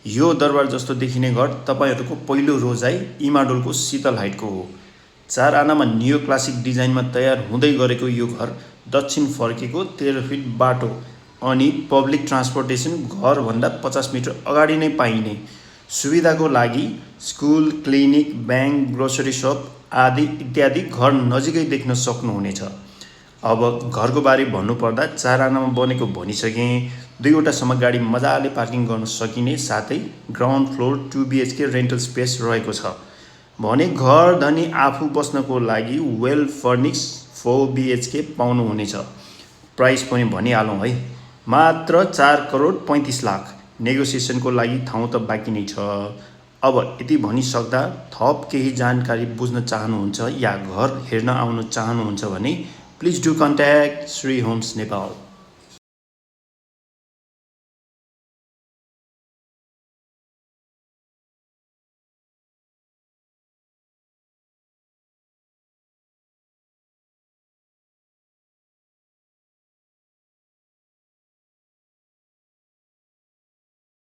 यो दरबार जस्तो देखिने घर तपाईहरूको पहिलो रोजाइ इमाडोलको शीतल हाइटको हो। 4 आनामा नियो क्लासिक डिजाइनमा तयार हुँदै गरेको यो घर दक्षिण फर्केको 13 फिट बाटो अनि पब्लिक ट्रान्सपोर्टेसन घरभन्दा 50 मिटर अगाडि नै पाइने। सुविधाको लागि school, clinic, bank, grocery shop आदि इत्यादि घर नजिकै देख्न सक्नुहुनेछ। अब घरको बारे भन्नुपर्दा 4 आनामा बनेको भनिसकेँ। 2वटासम्म गाडी मजाले पार्किङ गर्न सकिने साथै ground floor 2 BHK rental space रहेको छ भने घर धनी आफू बस्नको लागि वेल फर्निश 4 BHK पाउनुहुनेछ। प्राइस पनि भनिहालौँ है, मात्र 4,35,00,000। नेगोसिएसनको लागि ठाउँ त बाँकी नै छ। अब यति भनिसक्दा थप केही जानकारी बुझ्न चाहनुहुन्छ या घर हेर्न आउन चाहनुहुन्छ भने please do contact Shri Homes Nepal.